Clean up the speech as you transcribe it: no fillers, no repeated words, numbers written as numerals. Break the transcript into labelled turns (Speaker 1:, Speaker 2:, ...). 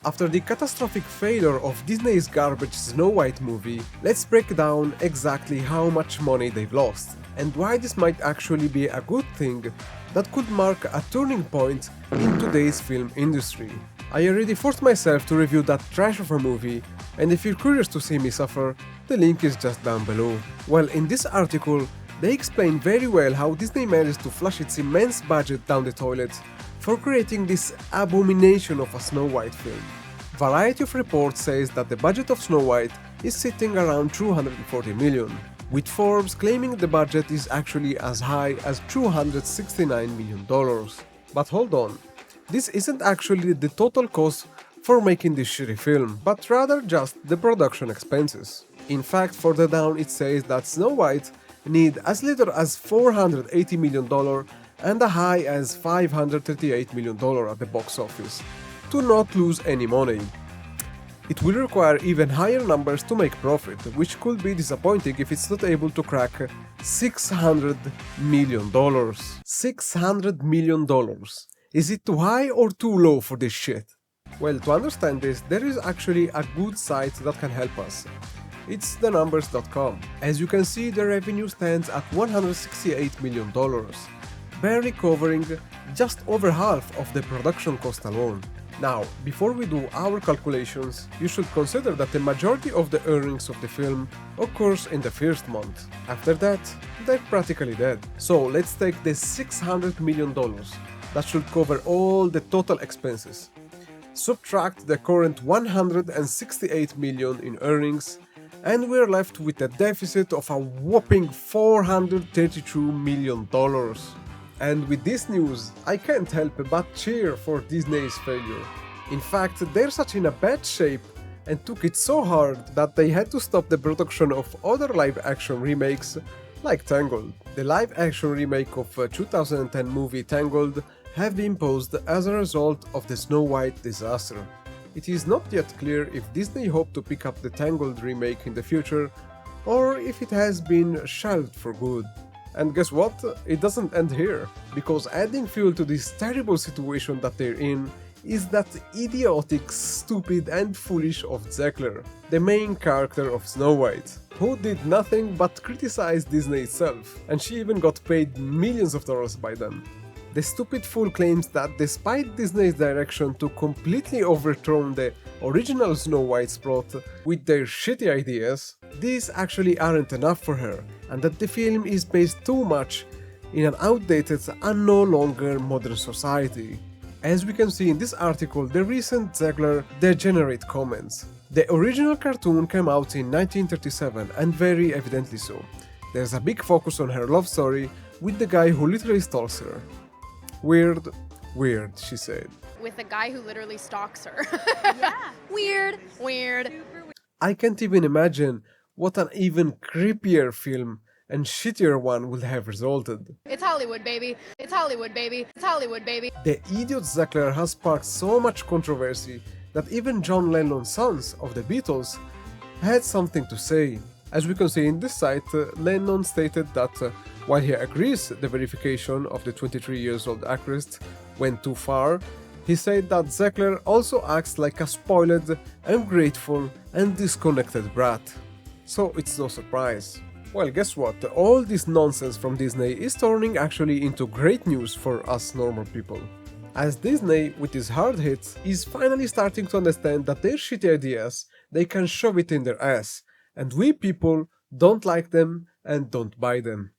Speaker 1: After the catastrophic failure of Disney's garbage Snow White movie, let's break down exactly how much money they've lost, and why this might actually be a good thing that could mark a turning point in today's film industry. I already forced myself to review that trash of a movie, and if you're curious to see me suffer, the link is just down below. Well, in this article, they explain very well how Disney managed to flush its immense budget down the toilet for creating this abomination of a Snow White film. Variety of reports says that the budget of Snow White is sitting around 240 million, with Forbes claiming the budget is actually as high as $269 million. But hold on, this isn't actually the total cost for making this shitty film, but rather just the production expenses. In fact, further down it says that Snow White need as little as $480 million and a high as $538 million at the box office to not lose any money. It will require even higher numbers to make profit, which could be disappointing if it's not able to crack $600 million. $600 million. Is it too high or too low for this shit? Well, to understand this, there is actually a good site that can help us. It's thenumbers.com. As you can see, the revenue stands at $168 million, barely covering just over half of the production cost alone. Now, before we do our calculations, you should consider that the majority of the earnings of the film occurs in the first month. After that, they're practically dead. So let's take the $600 million that should cover all the total expenses. Subtract the current $168 million in earnings, and we're left with a deficit of a whopping $432 million. And with this news, I can't help but cheer for Disney's failure. In fact, they're such in a bad shape and took it so hard that they had to stop the production of other live-action remakes like Tangled. The live-action remake of 2010 movie Tangled have been paused as a result of the Snow White disaster. It is not yet clear if Disney hope to pick up the Tangled remake in the future, or if it has been shelved for good. And guess what? It doesn't end here, because adding fuel to this terrible situation that they're in is that idiotic, stupid and foolish of Zegler, the main character of Snow White, who did nothing but criticize Disney itself, and she even got paid millions of dollars by them. The stupid fool claims that despite Disney's direction to completely overthrow the original Snow White's plot with their shitty ideas, these actually aren't enough for her, and that the film is based too much in an outdated and no longer modern society. As we can see in this article, the recent Zegler degenerate comments. The original cartoon came out in 1937, and very evidently so. There's a big focus on her love story with the guy who literally stalks her. Weird, she said.
Speaker 2: With a guy who literally stalks her.
Speaker 3: Yeah.
Speaker 2: Weird.
Speaker 1: I can't even imagine what an even creepier film and shittier one would have resulted.
Speaker 2: It's Hollywood, baby. It's Hollywood, baby. It's Hollywood, baby.
Speaker 1: The idiot Zegler has sparked so much controversy that even John Lennon's sons of the Beatles had something to say. As we can see in this site, Lennon stated that while he agrees the verification of the 23-year-old actress went too far, he said that Zegler also acts like a spoiled, ungrateful and disconnected brat. So it's no surprise. Well, guess what? All this nonsense from Disney is turning actually into great news for us normal people. As Disney, with its hard hits, is finally starting to understand that their shitty ideas, they can shove it in their ass, and we people don't like them and don't buy them.